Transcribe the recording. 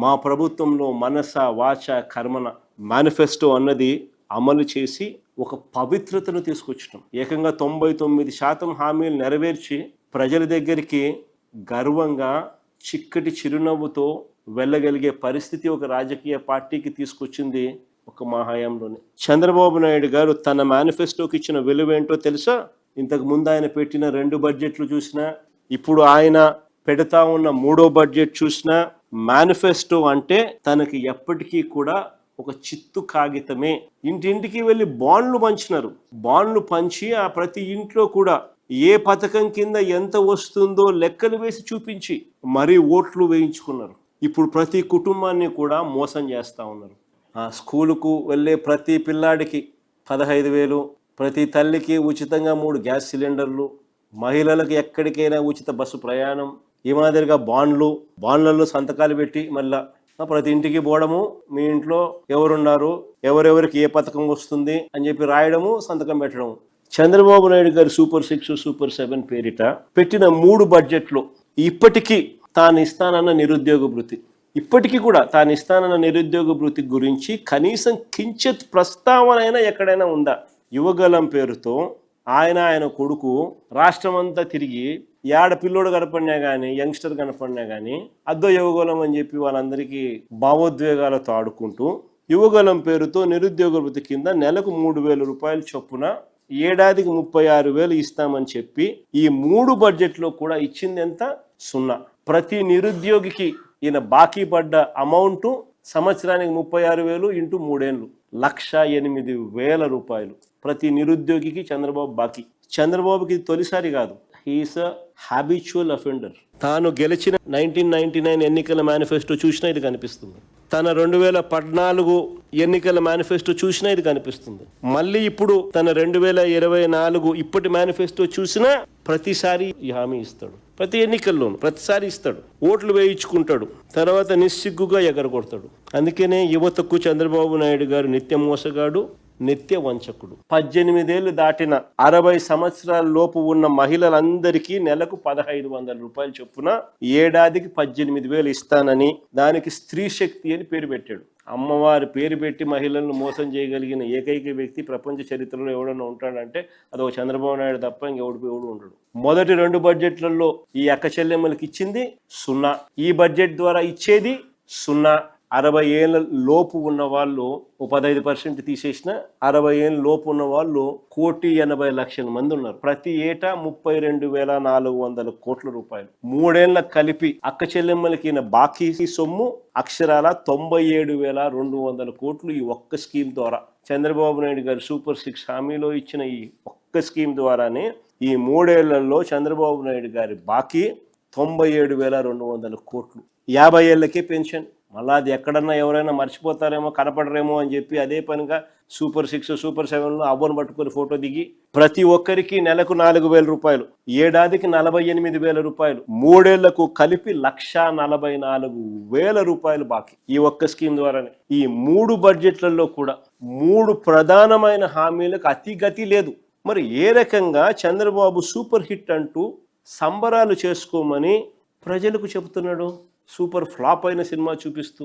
మా ప్రభుత్వంలో మనస వాచ కర్మన మేనిఫెస్టో అన్నది అమలు చేసి ఒక పవిత్రతను తీసుకొచ్చినాం. ఏకంగా 99% హామీలు నెరవేర్చి ప్రజల దగ్గరికి గర్వంగా చిక్కటి చిరునవ్వుతో వెళ్ళగలిగే పరిస్థితి ఒక రాజకీయ పార్టీకి తీసుకొచ్చింది ఒక మా హయాంలోనే. చంద్రబాబు నాయుడు గారు తన మేనిఫెస్టోకి ఇచ్చిన విలువేంటో తెలుసా? ఇంతకు ముందు ఆయన పెట్టిన 2 బడ్జెట్లు చూసినా, ఇప్పుడు ఆయన పెడతా ఉన్న 3వ బడ్జెట్ చూసినా, మేనిఫెస్టో అంటే తనకి ఎప్పటికీ కూడా ఒక చిత్తు కాగితమే. ఇంటింటికి వెళ్ళి బాండ్లు పంచినారు. బాండ్లు పంచి ఆ ప్రతి ఇంట్లో కూడా ఏ పథకం కింద ఎంత వస్తుందో లెక్కలు వేసి చూపించి మరీ ఓట్లు వేయించుకున్నారు. ఇప్పుడు ప్రతి కుటుంబాన్ని కూడా మోసం చేస్తూ ఉన్నారు. స్కూలుకు వెళ్ళే ప్రతి పిల్లాడికి 15,000, ప్రతి తల్లికి ఉచితంగా 3 గ్యాస్ సిలిండర్లు, మహిళలకు ఎక్కడికైనా ఉచిత బస్సు ప్రయాణం, ఈ మాదిరిగా బాండ్లలో సంతకాలు పెట్టి మళ్ళా ప్రతి ఇంటికి పోవడము, మీ ఇంట్లో ఎవరున్నారు, ఎవరెవరికి ఏ పథకం వస్తుంది అని చెప్పి రాయడము, సంతకం పెట్టడము. చంద్రబాబు నాయుడు గారి సూపర్ 6, సూపర్ 7 పేరిట పెట్టిన 3 బడ్జెట్లో ఇప్పటికీ తాను ఇస్తానన్న నిరుద్యోగ భృతి, ఇప్పటికీ కూడా తాను ఇస్తానన్న నిరుద్యోగ భృతి గురించి కనీసం కించిత్ ప్రస్తావన అయినా ఎక్కడైనా ఉందా? యువగలం పేరుతో ఆయన కొడుకు రాష్ట్రమంతా తిరిగి పిల్లోడు కనపడినా కానీ, యంగ్స్టర్ కనపడినా కానీ అద్దో యువగలం అని చెప్పి వాళ్ళందరికీ భావోద్వేగాలతో ఆడుకుంటూ యువగలం పేరుతో నిరుద్యోగ భృతి కింద నెలకు 3,000 రూపాయలు చొప్పున ఏడాదికి 36,000 ఇస్తామని చెప్పి ఈ 3 బడ్జెట్లో కూడా ఇచ్చింది ఎంత? 0. ప్రతి నిరుద్యోగికి ఈయన బాకీ పడ్డ అమౌంట్ సంవత్సరానికి 36,000 ఇంటూ 3 ఏళ్ళు 1,08,000 రూపాయలు ప్రతి నిరుద్యోగికి చంద్రబాబు బాకీ. చంద్రబాబుకి తొలిసారి కాదు, హీఈస్ అ హ్యాబిచువల్ అఫెండర్. తాను గెలిచిన 1999 ఎన్నికల మేనిఫెస్టో చూసినా ఇది కనిపిస్తుంది. తన 2014 ఎన్నికల మేనిఫెస్టో చూసినా ఇది కనిపిస్తుంది. మళ్ళీ ఇప్పుడు తన 2024 ఇప్పటి మేనిఫెస్టో చూసినా ప్రతిసారి ఈ హామీ ఇస్తాడు. ప్రతి ఎన్నికల్లోనూ ప్రతిసారి ఇస్తాడు. ఓట్లు వేయించుకుంటాడు, తర్వాత నిస్సిగ్గుగా ఎగరగొడతాడు. అందుకనే యువతకు చంద్రబాబు నాయుడు గారు నిత్య మోసగాడు, నిత్య వంచకుడు. 18 ఏళ్ళు దాటిన 60 సంవత్సరాల లోపు ఉన్న మహిళలందరికీ నెలకు 1,500 రూపాయలు చొప్పున ఏడాదికి 18,000 ఇస్తానని, దానికి స్త్రీ శక్తి అని పేరు పెట్టాడు. అమ్మవారి పేరు పెట్టి మహిళలను మోసం చేయగలిగిన ఏకైక వ్యక్తి ప్రపంచ చరిత్రలో ఎవడన్నా ఉంటాడంటే అది ఒక చంద్రబాబు నాయుడు తప్ప ఇంకెవడు ఉండడు. మొదటి 2 బడ్జెట్లలో ఈ అక్క చెల్లెమ్మలకి ఇచ్చింది 0. ఈ బడ్జెట్ ద్వారా ఇచ్చేది 0. 60 ఏళ్ళ లోపు ఉన్న వాళ్ళు 15% తీసేసిన 60 ఏళ్ళ లోపు ఉన్న వాళ్ళు 1,80,00,000 మంది ఉన్నారు. ప్రతి ఏటా 32,400 కోట్ల రూపాయలు. 3 ఏళ్ళ కలిపి అక్క చెల్లెమ్మలకి బాకీ సొమ్ము అక్షరాల 97,200 కోట్లు ఈ ఒక్క స్కీమ్ ద్వారా. చంద్రబాబు నాయుడు గారు సూపర్ 6 హామీలో ఇచ్చిన ఈ ఒక్క స్కీమ్ ద్వారానే ఈ 3 ఏళ్లలో చంద్రబాబు నాయుడు గారి బాకీ 97,200 కోట్లు. 50 ఏళ్ళకే పెన్షన్. మళ్ళీ అది ఎక్కడన్నా ఎవరైనా మర్చిపోతారేమో, కనపడరేమో అని చెప్పి అదే పనిగా సూపర్ 6, సూపర్ 7లో అవ్వను పట్టుకొని ఫోటో దిగి ప్రతి ఒక్కరికి నెలకు 4,000 రూపాయలు, ఏడాదికి 48,000 రూపాయలు, 3 ఏళ్లకు కలిపి 1,44,000 రూపాయలు బాకీ ఈ ఒక్క స్కీమ్ ద్వారానే. ఈ 3 బడ్జెట్లలో కూడా 3 ప్రధానమైన హామీలకు అతిగతి లేదు. మరి ఏ రకంగా చంద్రబాబు సూపర్ హిట్ అంటూ సంబరాలు చేసుకోమని ప్రజలకు చెబుతున్నాడు? సూపర్ ఫ్లాప్ అయిన సినిమా చూపిస్తూ